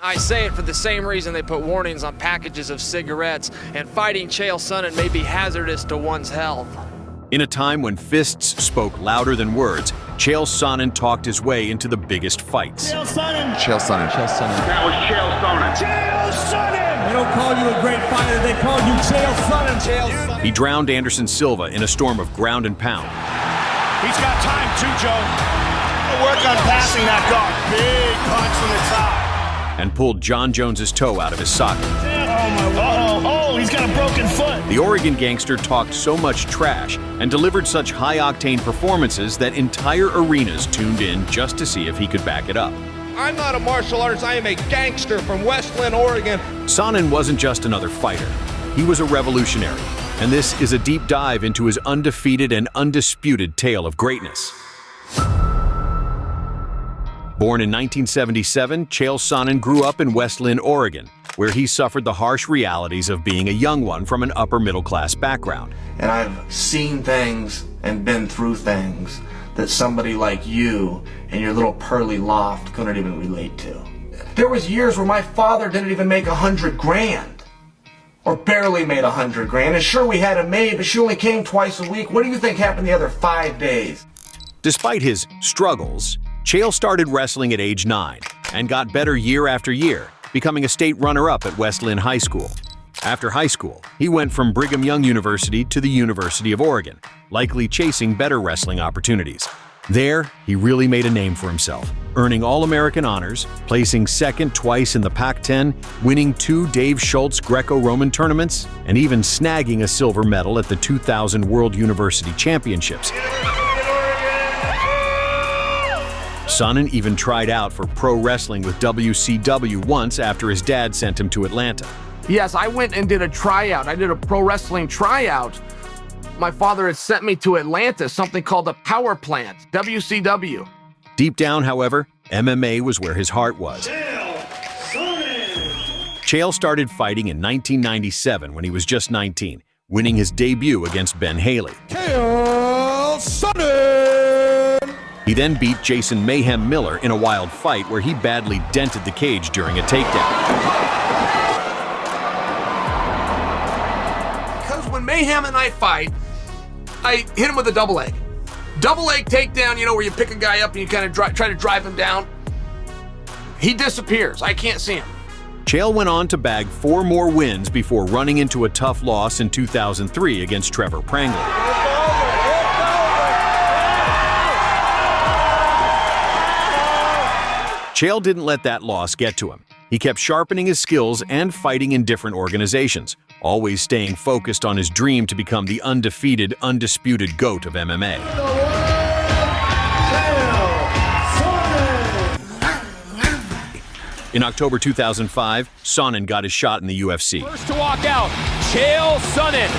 I say it for the same reason they put warnings on packages of cigarettes, and fighting Chael Sonnen may be hazardous to one's health. In a time when fists spoke louder than words, Chael Sonnen talked his way into the biggest fights. Chael Sonnen. Chael Sonnen. Chael Sonnen. That was Chael Sonnen. Chael Sonnen! They don't call you a great fighter, they call you Chael Sonnen. Chael Sonnen. He drowned Anderson Silva in a storm of ground and pound. He's got time too, Joe. Work on passing that guard. Big punch from the top. And pulled John Jones's toe out of his socket. Oh, he's got a broken foot. The Oregon Gangster talked so much trash and delivered such high-octane performances that entire arenas tuned in just to see if he could back it up. I'm not a martial artist, I am a gangster from West Linn, Oregon. Sonnen wasn't just another fighter. He was a revolutionary. And this is a deep dive into his undefeated and undisputed tale of greatness. Born in 1977, Chael Sonnen grew up in West Linn, Oregon, where he suffered the harsh realities of being a young one from an upper-middle-class background. And I've seen things and been through things that somebody like you in your little pearly loft couldn't even relate to. There was years where my father didn't even make $100 grand. Or barely made $100 grand. And sure, we had a maid, but she only came twice a week. What do you think happened the other 5 days? Despite his struggles, Chael started wrestling at age 9 and got better year after year, becoming a state runner-up at West Linn High School. After high school, he went from Brigham Young University to the University of Oregon, likely chasing better wrestling opportunities. There, he really made a name for himself, earning All-American honors, placing second twice in the Pac-10, winning 2 Dave Schultz Greco-Roman tournaments, and even snagging a silver medal at the 2000 World University Championships. Sonnen even tried out for pro wrestling with WCW once after his dad sent him to Atlanta. Yes, I went and did a tryout. I did a pro wrestling tryout. My father had sent me to Atlanta, something called a power plant, WCW. Deep down, however, MMA was where his heart was. Chael started fighting in 1997 when he was just 19, winning his debut against Ben Haley. Chael Sonnen! He then beat Jason Mayhem Miller in a wild fight where he badly dented the cage during a takedown. Because when Mayhem and I fight, I hit him with a double leg. Double leg takedown, you know, where you pick a guy up and you kind of try to drive him down. He disappears. I can't see him. Chael went on to bag 4 more wins before running into a tough loss in 2003 against Trevor Prangley. Chael didn't let that loss get to him. He kept sharpening his skills and fighting in different organizations, always staying focused on his dream to become the undefeated, undisputed GOAT of MMA. In October 2005, Sonnen got his shot in the UFC. First to walk out, Chael Sonnen,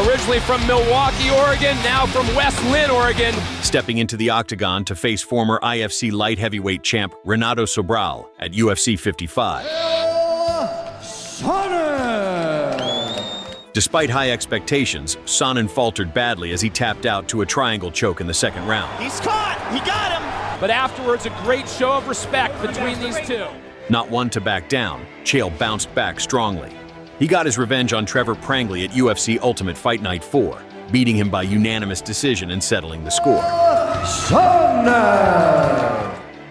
originally from Milwaukee, Oregon, now from West Linn, Oregon. Stepping into the octagon to face former IFC light heavyweight champ Renato Sobral at UFC 55. Despite high expectations, Sonnen faltered badly as he tapped out to a triangle choke in the second round. He's caught! He got him! But afterwards, a great show of respect between these two. Not one to back down, Chael bounced back strongly. He got his revenge on Trevor Prangley at UFC Ultimate Fight Night 4, beating him by unanimous decision and settling the score.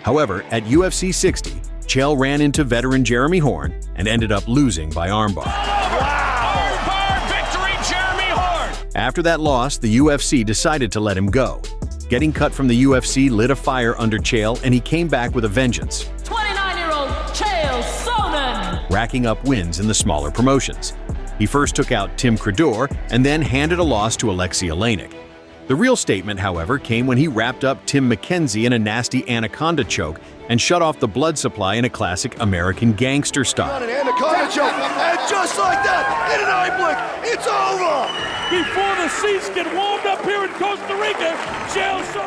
However, at UFC 60, Chael ran into veteran Jeremy Horn and ended up losing by armbar. Armbar victory, Jeremy Horn! After that loss, the UFC decided to let him go. Getting cut from the UFC lit a fire under Chael, and he came back with a vengeance. 29-year-old Chael Sonnen! Racking up wins in the smaller promotions. He first took out Tim Fedor and then handed a loss to Alexei Oleinik. The real statement, however, came when he wrapped up Tim McKenzie in a nasty anaconda choke and shut off the blood supply in a classic American Gangster style. An anaconda choke, and just like that, in an eye blink, it's over! Before the seats get warmed up here in Costa Rica,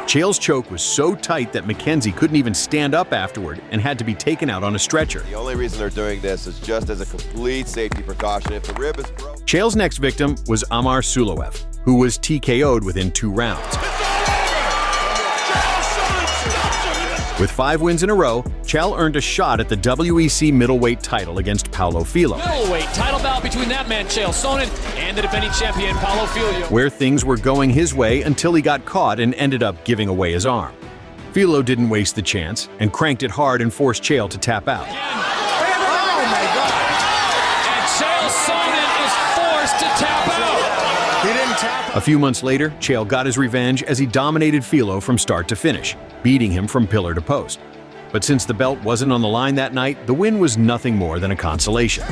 Chael's choke was so tight that McKenzie couldn't even stand up afterward and had to be taken out on a stretcher. The only reason they're doing this is just as a complete safety precaution. If the rib is broken. Chael's next victim was Amar Suloev, who was TKO'd within 2 rounds. With 5 wins in a row, Chael earned a shot at the WEC middleweight title against Paulo Filho, Middleweight title bout between that man, Chael Sonnen, and the defending champion, Paulo Filho. where things were going his way until he got caught and ended up giving away his arm. Filho didn't waste the chance and cranked it hard and forced Chael to tap out. Oh my God! And Chael Sonnen is forced to tap out. He didn't tap. A few months later, Chael got his revenge as he dominated Filho from start to finish, beating him from pillar to post. But since the belt wasn't on the line that night, the win was nothing more than a consolation.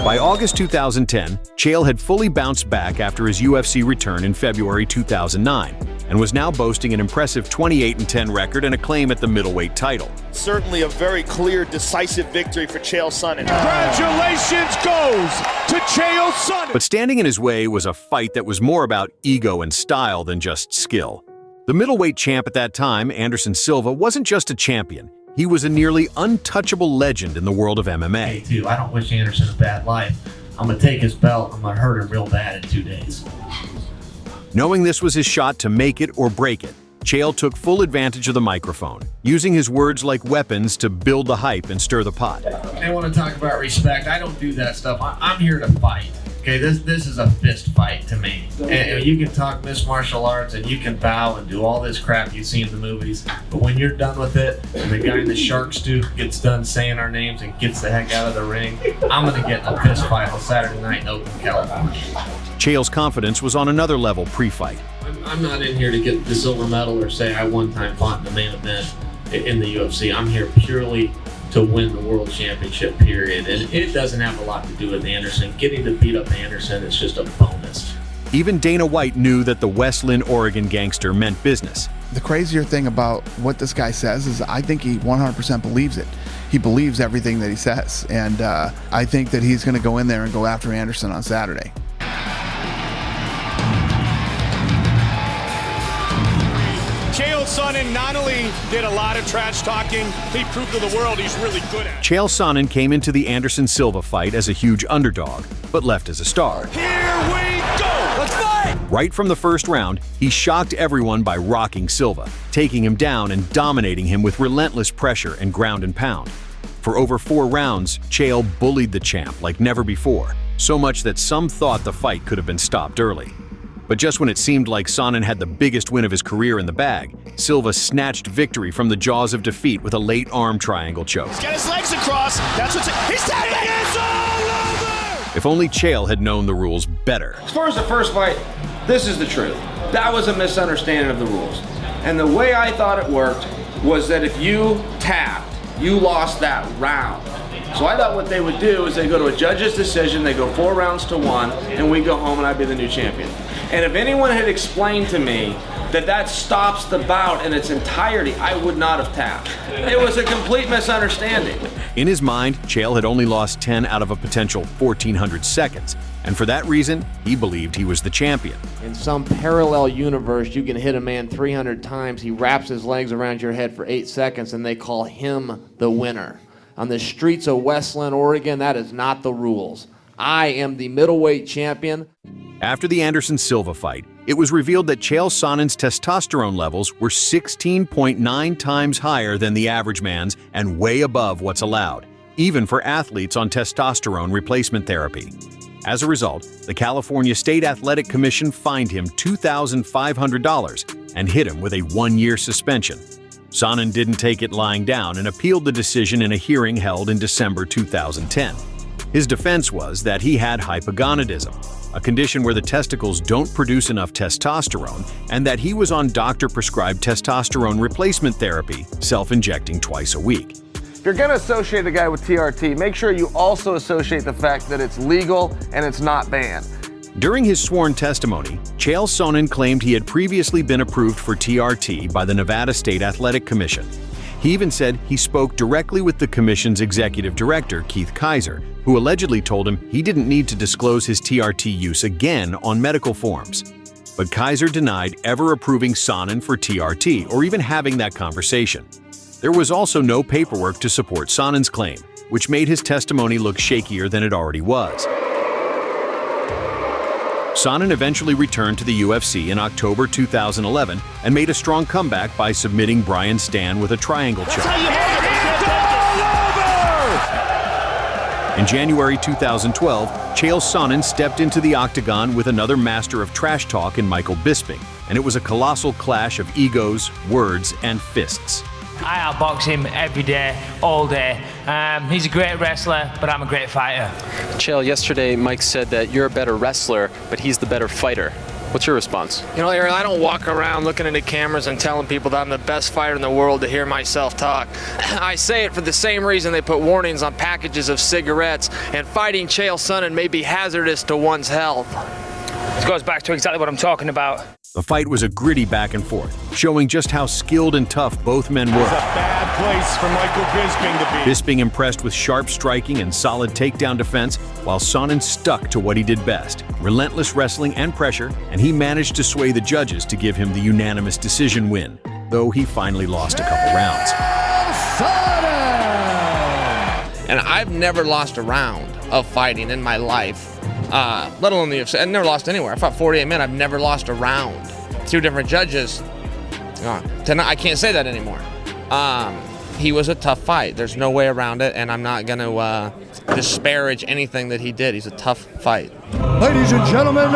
By August 2010, Chael had fully bounced back after his UFC return in February 2009 and was now boasting an impressive 28-10 record and a claim at the middleweight title. Certainly a very clear, decisive victory for Chael Sonnen. Congratulations goes to Chael Sonnen. But standing in his way was a fight that was more about ego and style than just skill. The middleweight champ at that time, Anderson Silva, wasn't just a champion. He was a nearly untouchable legend in the world of MMA. Too. I don't wish Anderson a bad life. I'm going to take his belt. I'm going to hurt him real bad in 2 days. Knowing this was his shot to make it or break it, Chael took full advantage of the microphone, using his words like weapons to build the hype and stir the pot. They want to talk about respect. I don't do that stuff. I'm here to fight. Okay, this is a fist fight to me. And you can talk mixed martial arts and you can bow and do all this crap you see in the movies, but when you're done with it and the guy in the shark stew gets done saying our names and gets the heck out of the ring, I'm going to get in a fist fight on Saturday night in Oakland, California. Chael's confidence was on another level pre-fight. I'm not in here to get the silver medal or say I one time fought in the main event in the UFC. I'm here purely to win the world championship, period. And it doesn't have a lot to do with Anderson. Getting to beat up Anderson is just a bonus. Even Dana White knew that the West Linn, Oregon gangster meant business. The crazier thing about what this guy says is I think he 100% believes it. He believes everything that he says. And I think that he's going to go in there and go after Anderson on Saturday. Chael Sonnen not only did a lot of trash talking, he proved to the world he's really good at it. Chael Sonnen came into the Anderson-Silva fight as a huge underdog, but left as a star. Here we go! Let's fight! Right from the first round, he shocked everyone by rocking Silva, taking him down and dominating him with relentless pressure and ground and pound. For over 4 rounds, Chael bullied the champ like never before, so much that some thought the fight could have been stopped early. But just when it seemed like Sonnen had the biggest win of his career in the bag, Silva snatched victory from the jaws of defeat with a late arm triangle choke. He's got his legs across. That's what's he's tapping. It's all over! If only Chael had known the rules better. As far as the first fight, this is the truth. That was a misunderstanding of the rules. And the way I thought it worked was that if you tapped, you lost that round. So I thought what they would do is they go to a judge's decision, they go 4 rounds to 1, and we go home and I'd be the new champion. And if anyone had explained to me that that stops the bout in its entirety, I would not have tapped. It was a complete misunderstanding. In his mind, Chael had only lost 10 out of a potential 1,400 seconds, and for that reason, he believed he was the champion. In some parallel universe, you can hit a man 300 times, he wraps his legs around your head for 8 seconds, and they call him the winner. On the streets of West Linn, Oregon, that is not the rules. I am the middleweight champion. After the Anderson-Silva fight, it was revealed that Chael Sonnen's testosterone levels were 16.9 times higher than the average man's and way above what's allowed, even for athletes on testosterone replacement therapy. As a result, the California State Athletic Commission fined him $2,500 and hit him with a 1-year suspension. Sonnen didn't take it lying down and appealed the decision in a hearing held in December 2010. His defense was that he had hypogonadism, a condition where the testicles don't produce enough testosterone, and that he was on doctor-prescribed testosterone replacement therapy, self-injecting twice a week. If you're going to associate a guy with TRT, make sure you also associate the fact that it's legal and it's not banned. During his sworn testimony, Chael Sonnen claimed he had previously been approved for TRT by the Nevada State Athletic Commission. He even said he spoke directly with the commission's executive director, Keith Kaiser, who allegedly told him he didn't need to disclose his TRT use again on medical forms. But Kaiser denied ever approving Sonnen for TRT or even having that conversation. There was also no paperwork to support Sonnen's claim, which made his testimony look shakier than it already was. Sonnen eventually returned to the UFC in October 2011 and made a strong comeback by submitting Brian Stann with a triangle choke. In January 2012, Chael Sonnen stepped into the octagon with another master of trash talk in Michael Bisping, and it was a colossal clash of egos, words, and fists. I outbox him every day, all day. He's a great wrestler, but I'm a great fighter. Chael, yesterday Mike said that you're a better wrestler, but he's the better fighter. What's your response? You know, Aaron, I don't walk around looking into cameras and telling people that I'm the best fighter in the world to hear myself talk. I say it for the same reason they put warnings on packages of cigarettes, and fighting Chael Sonnen may be hazardous to one's health. This goes back to exactly what I'm talking about. The fight was a gritty back and forth, showing just how skilled and tough both men were. It's a bad place for Michael Bisping to be. Bisping impressed with sharp striking and solid takedown defense, while Sonnen stuck to what he did best, relentless wrestling and pressure, and he managed to sway the judges to give him the unanimous decision win, though he finally lost a couple rounds. And I've never lost a round of fighting in my life. Let alone the UFC. I've never lost anywhere. I fought 48 men. I've never lost a round. 2 different judges. Tonight, I can't say that anymore. He was a tough fight. There's no way around it, and I'm not going to disparage anything that he did. He's a tough fight. Ladies and gentlemen,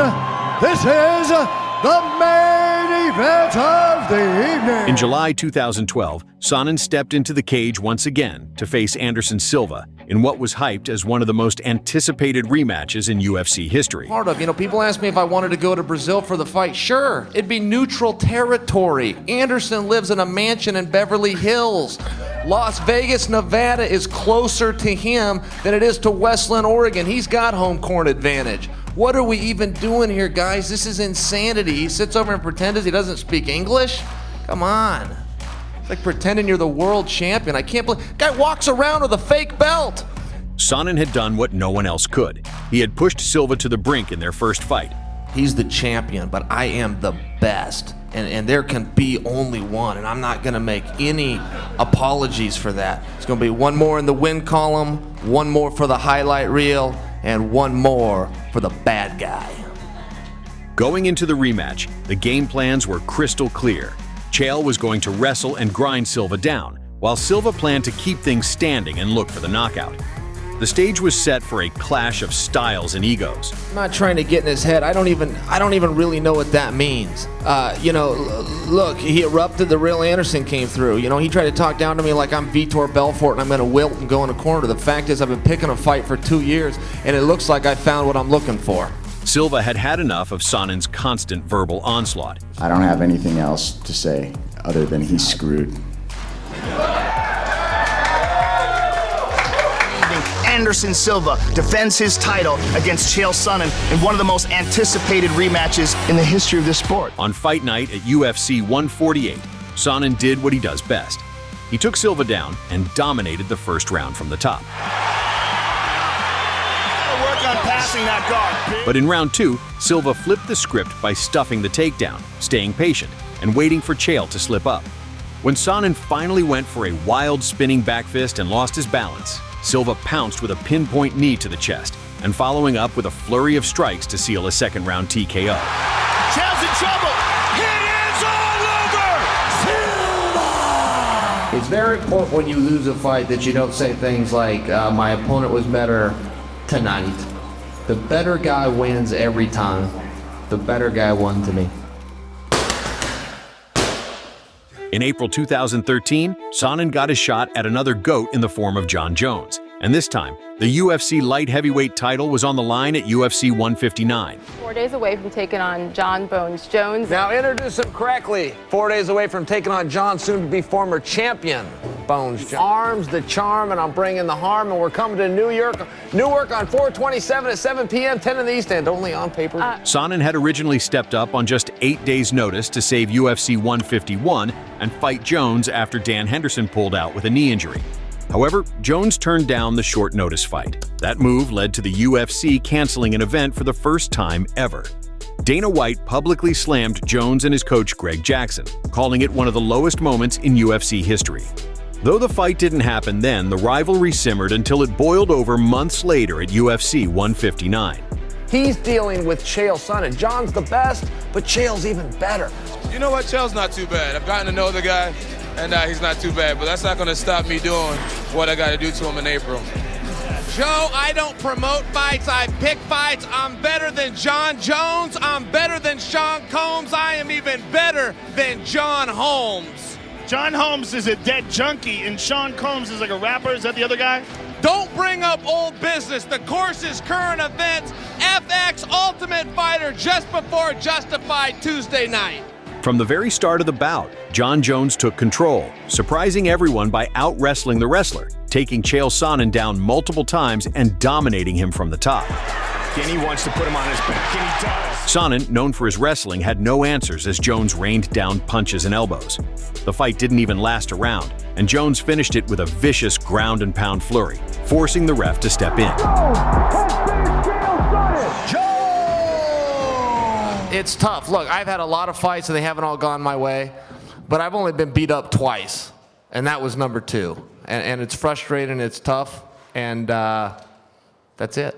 this is the main event of the evening. In July 2012, Sonnen stepped into the cage once again to face Anderson Silva in what was hyped as one of the most anticipated rematches in UFC history. Part of, people ask me if I wanted to go to Brazil for the fight. Sure, it'd be neutral territory. Anderson lives in a mansion in Beverly Hills. Las Vegas, Nevada is closer to him than it is to Westland, Oregon. He's got home court advantage. What are we even doing here, guys? This is insanity. He sits over and pretends he doesn't speak English? Come on. It's like pretending you're the world champion. I can't believe... Guy walks around with a fake belt. Sonnen had done what no one else could. He had pushed Silva to the brink in their first fight. He's the champion, but I am the best. And there can be only one, and I'm not going to make any apologies for that. It's going to be one more in the win column, one more for the highlight reel, and one more for the bad guy. Going into the rematch, the game plans were crystal clear. Chael was going to wrestle and grind Silva down, while Silva planned to keep things standing and look for the knockout. The stage was set for a clash of styles and egos. I'm not trying to get in his head. I don't even really know what that means. Look, he erupted. The real Anderson came through. He tried to talk down to me like I'm Vitor Belfort and I'm going to wilt and go in a corner. The fact is I've been picking a fight for 2 years, and it looks like I found what I'm looking for. Silva had had enough of Sonnen's constant verbal onslaught. I don't have anything else to say other than he's screwed. Anderson Silva defends his title against Chael Sonnen in one of the most anticipated rematches in the history of this sport. On fight night at UFC 148, Sonnen did what he does best. He took Silva down and dominated the first round from the top. Work on passing that guard. But in round 2, Silva flipped the script by stuffing the takedown, staying patient, and waiting for Chael to slip up. When Sonnen finally went for a wild spinning back fist and lost his balance, Silva pounced with a pinpoint knee to the chest, and following up with a flurry of strikes to seal a second-round TKO. Chael's in trouble. It is all over. Silva! It's very important when you lose a fight that you don't say things like, my opponent was better tonight. The better guy wins every time. The better guy won to me. In April 2013, Sonnen got a shot at another GOAT in the form of Jon Jones. And this time, the UFC light heavyweight title was on the line at UFC 159. 4 days away from taking on Jon Bones Jones. Now introduce him correctly. 4 days away from taking on Jon, soon-to-be former champion, Bones Jones. Arms, the charm, and I'm bringing the harm, and we're coming to Newark on 4/27 at 7 p.m., 10 in the East End, only on paper. Sonnen had originally stepped up on just 8 days' notice to save UFC 151 and fight Jones after Dan Henderson pulled out with a knee injury. However, Jones turned down the short notice fight. That move led to the UFC canceling an event for the first time ever. Dana White publicly slammed Jones and his coach Greg Jackson, calling it one of the lowest moments in UFC history. Though the fight didn't happen then, the rivalry simmered until it boiled over months later at UFC 159. He's dealing with Chael Sonnen. John's the best, but Chael's even better. You know what? Chael's not too bad. I've gotten to know the guy, and he's not too bad, but that's not going to stop me doing what I got to do to him in April. Joe, I don't promote fights, I pick fights. I'm better than John Jones. I'm better than Sean Combs. I am even better than John Holmes. John Holmes is a dead junkie, and Sean Combs is like a rapper. Is that the other guy? Don't bring up old business. The course is current events. FX Ultimate Fighter just before Justified Tuesday night. From the very start of the bout, John Jones took control, surprising everyone by out-wrestling the wrestler, taking Chael Sonnen down multiple times and dominating him from the top. Kenny wants to put him on his back, and he does. Sonnen, known for his wrestling, had no answers as Jones rained down punches and elbows. The fight didn't even last a round, and Jones finished it with a vicious ground-and-pound flurry, forcing the ref to step in. It's tough. Look, I've had a lot of fights and they haven't all gone my way, but I've only been beat up twice, and that was number 2. And it's frustrating, it's tough, and that's it.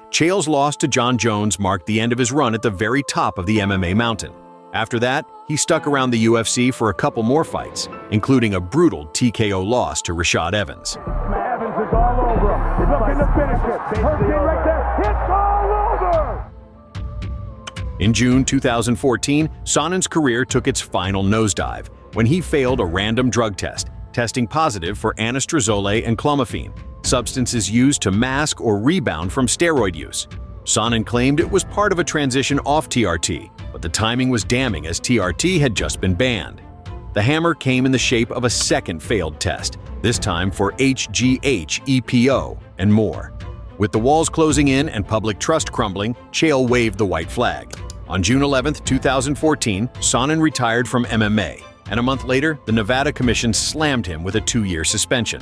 Chael's loss to John Jones marked the end of his run at the very top of the MMA mountain. After that, he stuck around the UFC for a couple more fights, including a brutal TKO loss to Rashad Evans. Evans is all over him. He's looking to finish it. Hurricane right there. It's all over! In June 2014, Sonnen's career took its final nosedive when he failed a random drug test, testing positive for anastrozole and clomiphene, substances used to mask or rebound from steroid use. Sonnen claimed it was part of a transition off TRT, but the timing was damning as TRT had just been banned. The hammer came in the shape of a second failed test, this time for HGH, EPO, and more. With the walls closing in and public trust crumbling, Chael waved the white flag. On June 11, 2014, Sonnen retired from MMA, and a month later, the Nevada Commission slammed him with a 2-year suspension.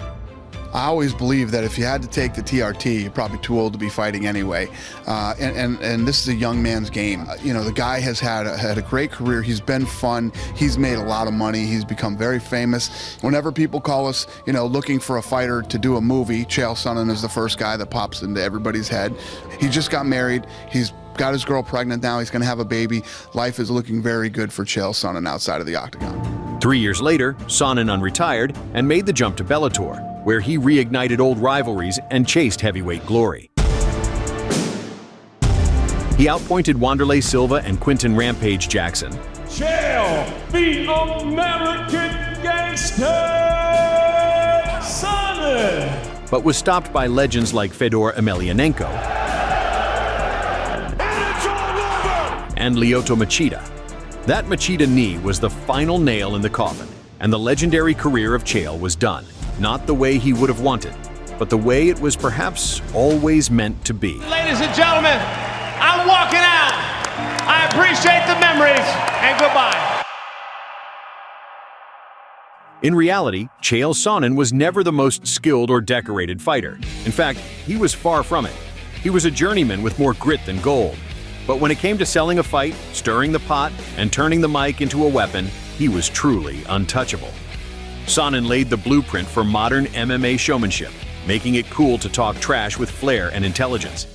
I always believe that if you had to take the TRT, you're probably too old to be fighting anyway. And this is a young man's game. You know, the guy has had a great career. He's been fun. He's made a lot of money. He's become very famous. Whenever people call us, you know, looking for a fighter to do a movie, Chael Sonnen is the first guy that pops into everybody's head. He just got married. He's got his girl pregnant now. He's going to have a baby. Life is looking very good for Chael Sonnen outside of the octagon. 3 years later, Sonnen unretired and made the jump to Bellator, where he reignited old rivalries and chased heavyweight glory. He outpointed Wanderlei Silva and Quinton Rampage Jackson. Chael, the American Gangster, Sonnen. But was stopped by legends like Fedor Emelianenko and Lyoto Machida. That Machida knee was the final nail in the coffin, and the legendary career of Chael was done. Not the way he would have wanted, but the way it was perhaps always meant to be. Ladies and gentlemen, I'm walking out. I appreciate the memories, and goodbye. In reality, Chael Sonnen was never the most skilled or decorated fighter. In fact, he was far from it. He was a journeyman with more grit than gold. But when it came to selling a fight, stirring the pot, and turning the mic into a weapon, he was truly untouchable. Sonnen laid the blueprint for modern MMA showmanship, making it cool to talk trash with flair and intelligence.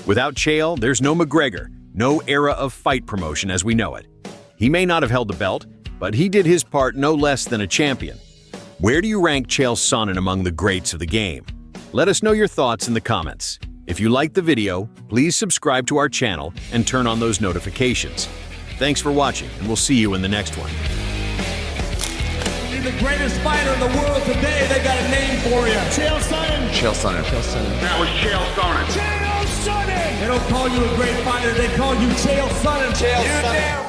Without Chael, there's no McGregor, no era of fight promotion as we know it. He may not have held the belt, but he did his part no less than a champion. Where do you rank Chael Sonnen among the greats of the game? Let us know your thoughts in the comments. If you liked the video, please subscribe to our channel and turn on those notifications. Thanks for watching, and we'll see you in the next one. The greatest fighter in the world today, they got a name for you. Chael Sonnen. Chael Sonnen. Chael Sonnen. That was Chael Sonnen. Chael Sonnen. They don't call you a great fighter, they call you Chael Sonnen. Chael Sonnen.